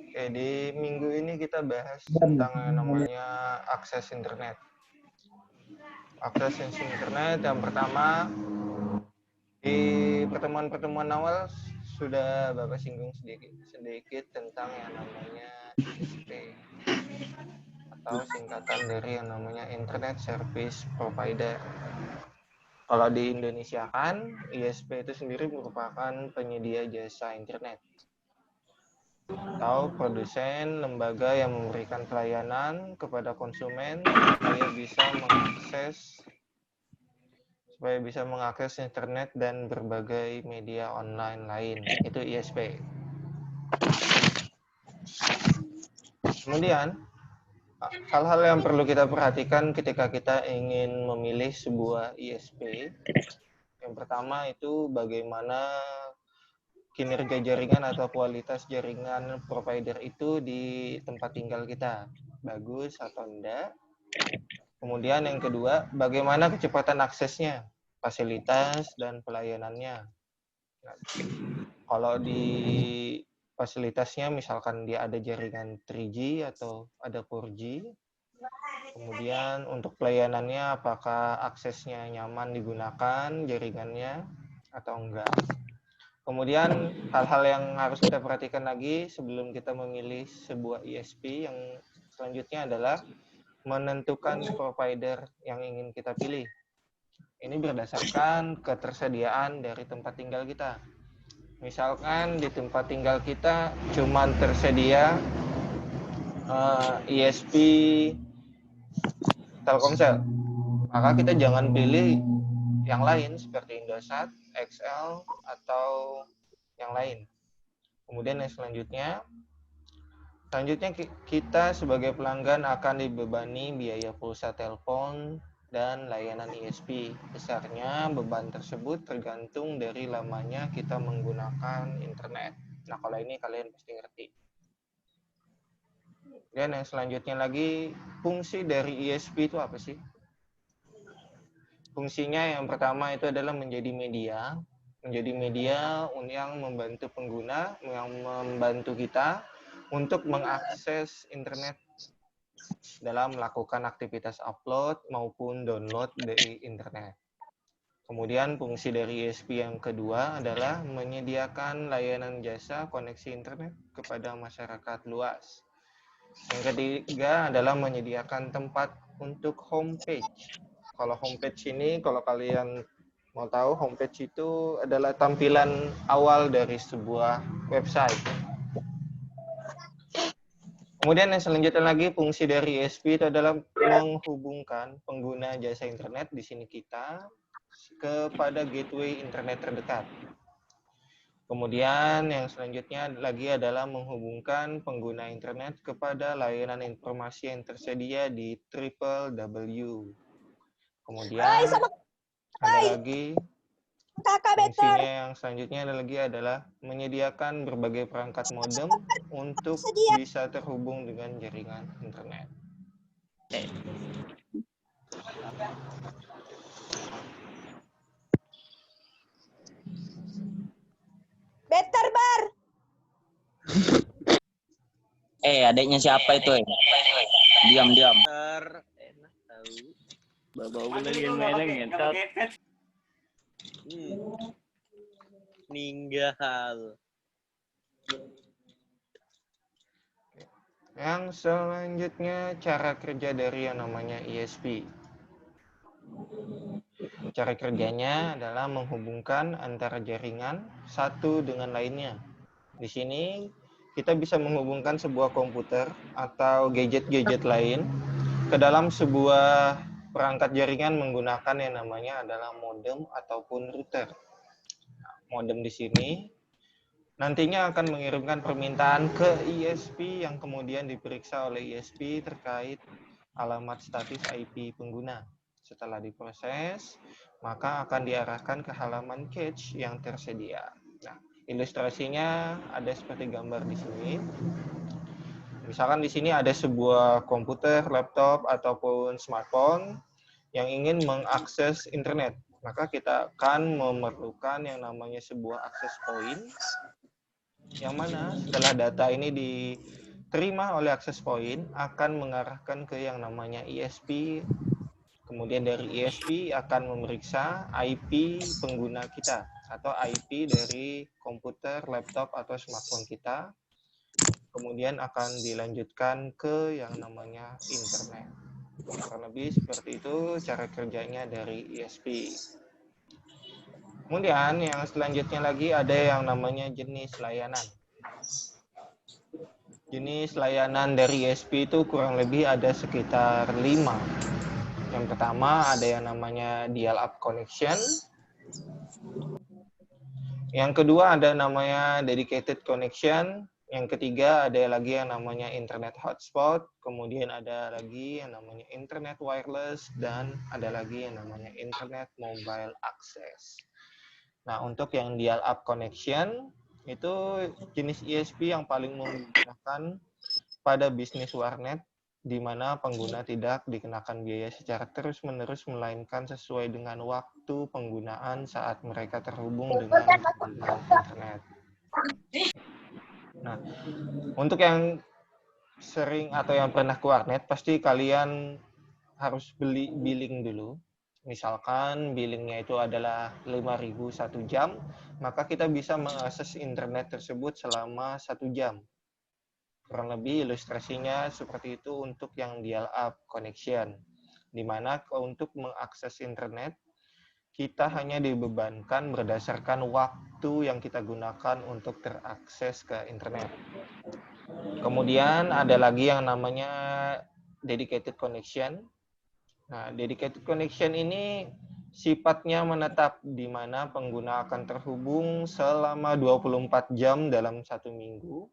Oke, di minggu ini kita bahas tentang yang namanya akses internet. Akses internet yang pertama, di pertemuan-pertemuan awal sudah Bapak singgung sedikit tentang yang namanya ISP atau singkatan dari yang namanya Internet Service Provider. Kalau di Indonesia kan ISP itu sendiri merupakan penyedia jasa internet atau produsen lembaga yang memberikan pelayanan kepada konsumen supaya bisa mengakses internet dan berbagai media online lain. Itu ISP. Kemudian hal-hal yang perlu kita perhatikan ketika kita ingin memilih sebuah ISP. Yang pertama itu bagaimana kinerja jaringan atau kualitas jaringan provider itu di tempat tinggal kita, bagus atau enggak. Kemudian yang kedua, bagaimana kecepatan aksesnya, fasilitas dan pelayanannya. Nah, kalau di fasilitasnya misalkan dia ada jaringan 3G atau ada 4G. Kemudian untuk pelayanannya apakah aksesnya nyaman digunakan jaringannya atau enggak. Kemudian hal-hal yang harus kita perhatikan lagi sebelum kita memilih sebuah ISP yang selanjutnya adalah menentukan provider yang ingin kita pilih. Ini berdasarkan ketersediaan dari tempat tinggal kita. Misalkan di tempat tinggal kita cuma tersedia ISP Telkomsel, maka kita jangan pilih yang lain seperti Indosat, XL, atau yang lain. Kemudian yang selanjutnya kita sebagai pelanggan akan dibebani biaya pulsa telepon dan layanan ISP. Besarnya beban tersebut tergantung dari lamanya kita menggunakan internet. Nah, kalau ini kalian pasti ngerti. Dan yang selanjutnya lagi, fungsi dari ISP itu apa sih? Fungsinya yang pertama itu adalah menjadi media yang membantu pengguna, yang membantu kita untuk mengakses internet dalam melakukan aktivitas upload maupun download dari internet. Kemudian fungsi dari ISP yang kedua adalah menyediakan layanan jasa koneksi internet kepada masyarakat luas. Yang ketiga adalah menyediakan tempat untuk homepage. Kalau homepage ini, kalau kalian mau tahu, homepage itu adalah tampilan awal dari sebuah website. Kemudian yang selanjutnya lagi, fungsi dari ISP itu adalah menghubungkan pengguna jasa internet, di sini kita, kepada gateway internet terdekat. Kemudian yang selanjutnya lagi adalah menghubungkan pengguna internet kepada layanan informasi yang tersedia di www. Kemudian ada lagi fungsinya yang selanjutnya adalah menyediakan berbagai perangkat modem untuk bisa terhubung dengan jaringan internet. Better bar. Adiknya siapa itu? Diam. Enak tahu. Bau lagi mereng ngentot. Ninggal. Yang selanjutnya cara kerja dari yang namanya ISP. Cara kerjanya adalah menghubungkan antara jaringan satu dengan lainnya. Di sini kita bisa menghubungkan sebuah komputer atau gadget-gadget lain ke dalam sebuah perangkat jaringan menggunakan yang namanya adalah modem ataupun router. Modem di sini nantinya akan mengirimkan permintaan ke ISP yang kemudian diperiksa oleh ISP terkait alamat status IP pengguna. Setelah diproses, maka akan diarahkan ke halaman cache yang tersedia. Nah, ilustrasinya ada seperti gambar di sini. Misalkan di sini ada sebuah komputer, laptop, ataupun smartphone yang ingin mengakses internet. Maka kita akan memerlukan yang namanya sebuah access point, yang mana setelah data ini diterima oleh access point, akan mengarahkan ke yang namanya ISP. Kemudian dari ISP akan memeriksa IP pengguna kita, atau IP dari komputer, laptop, atau smartphone kita. Kemudian akan dilanjutkan ke yang namanya internet. Kurang lebih seperti itu cara kerjanya dari ISP. Kemudian yang selanjutnya lagi ada yang namanya jenis layanan. Jenis layanan dari ISP itu kurang lebih ada sekitar 5. Yang pertama ada yang namanya dial-up connection. Yang kedua ada namanya dedicated connection. Yang ketiga ada lagi yang namanya internet hotspot, kemudian ada lagi yang namanya internet wireless, dan ada lagi yang namanya internet mobile access. Nah, untuk yang dial-up connection, itu jenis ISP yang paling menggunakan pada bisnis warnet, di mana pengguna tidak dikenakan biaya secara terus-menerus, melainkan sesuai dengan waktu penggunaan saat mereka terhubung dengan internet. Nah, untuk yang sering atau yang pernah ke warnet, pasti kalian harus beli billing dulu. Misalkan billingnya itu adalah 5.000 1 jam, maka kita bisa mengakses internet tersebut selama 1 jam. Kurang lebih ilustrasinya seperti itu untuk yang dial-up connection, di mana untuk mengakses internet, kita hanya dibebankan berdasarkan waktu yang kita gunakan untuk terakses ke internet. Kemudian ada lagi yang namanya dedicated connection. Nah, dedicated connection ini sifatnya menetap, di mana pengguna akan terhubung selama 24 jam dalam 1 minggu.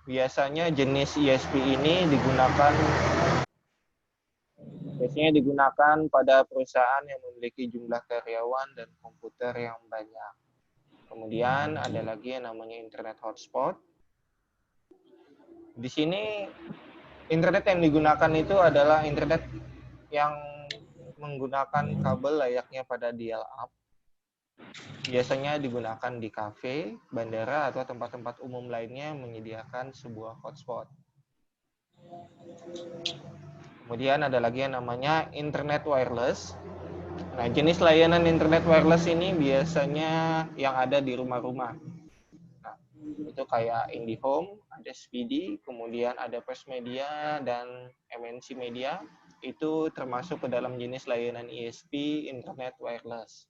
Biasanya jenis ISP ini digunakan pada perusahaan yang memiliki jumlah karyawan dan komputer yang banyak. Kemudian ada lagi yang namanya internet hotspot. Di sini internet yang digunakan itu adalah internet yang menggunakan kabel layaknya pada dial-up. Biasanya digunakan di kafe, bandara, atau tempat-tempat umum lainnya yang menyediakan sebuah hotspot. Kemudian ada lagi yang namanya internet wireless. Nah, jenis layanan internet wireless ini biasanya yang ada di rumah-rumah. Nah, itu kayak IndiHome, ada Speedy, kemudian ada First Media, dan MNC Media. Itu termasuk ke dalam jenis layanan ISP internet wireless.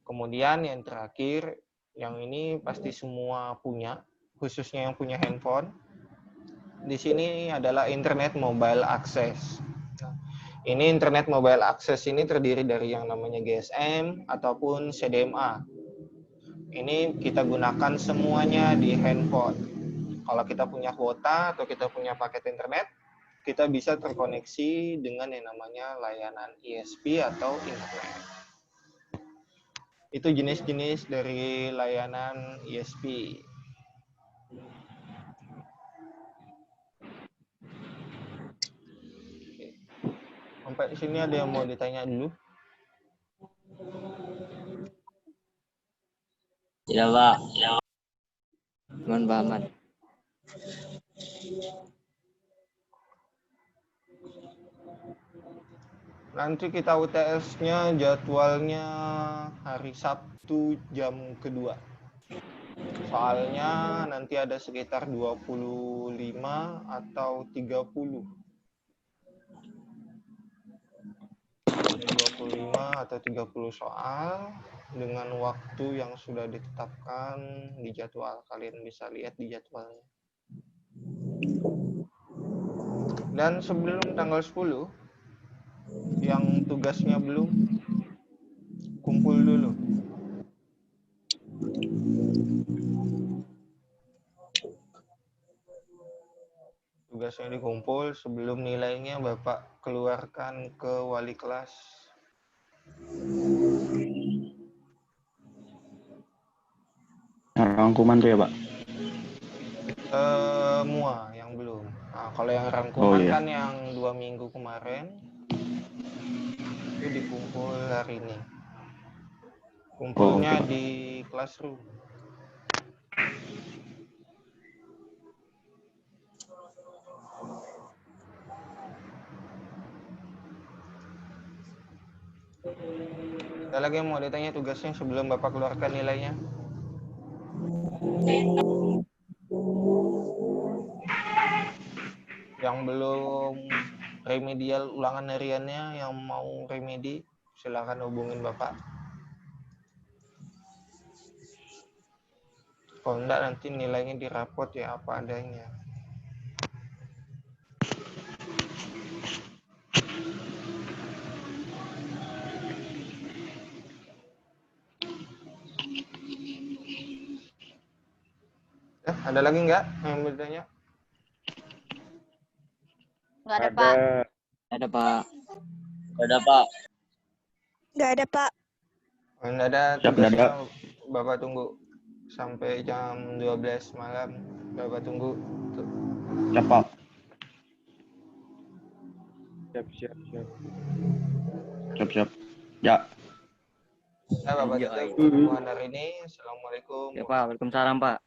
Kemudian yang terakhir, yang ini pasti semua punya, khususnya yang punya handphone. Di sini adalah internet mobile access. Nah, ini internet mobile access ini terdiri dari yang namanya GSM ataupun CDMA. Ini kita gunakan semuanya di handphone. Kalau kita punya kuota atau kita punya paket internet, kita bisa terkoneksi dengan yang namanya layanan ISP atau internet. Itu jenis-jenis dari layanan ISP. Sampai sini ada yang mau ditanya dulu? Tidak, Pak. Mohon pahaman. Nanti kita UTS-nya jadwalnya hari Sabtu jam kedua. Soalnya nanti ada sekitar 25 atau 30. 25 atau 30 soal dengan waktu yang sudah ditetapkan di jadwal. Kalian bisa lihat di jadwalnya. Dan sebelum tanggal 10, yang tugasnya belum, kumpul dulu. Tugasnya dikumpul sebelum nilainya Bapak keluarkan ke wali kelas. Rangkuman tuh ya, Pak? Semua yang belum. Nah, kalau yang rangkuman iya. kan yang 2 minggu kemarin itu dikumpul hari ini. Kumpulnya oke. di classroom. Ada lagi yang mau ditanya tugasnya sebelum Bapak keluarkan nilainya? Yang belum remedial ulangan hariannya, yang mau remedi, silakan hubungin Bapak. Kalau enggak nanti nilainya dirapot ya apa adanya. Ada lagi nggak yang bertanya? Nggak ada, Pak. Ada Pak. Ada Pak. Nggak ada, Pak. Kalau nggak ada Siap, nggak tugasnya, ada. Bapak tunggu sampai jam 12 malam. Bapak tunggu. Tuh. Siap, Pak. Siap. Ya. Ya, Bapak Iya, tutup iya. pertemuan hari ini. Assalamualaikum. Ya Pak, waalaikumsalam Pak.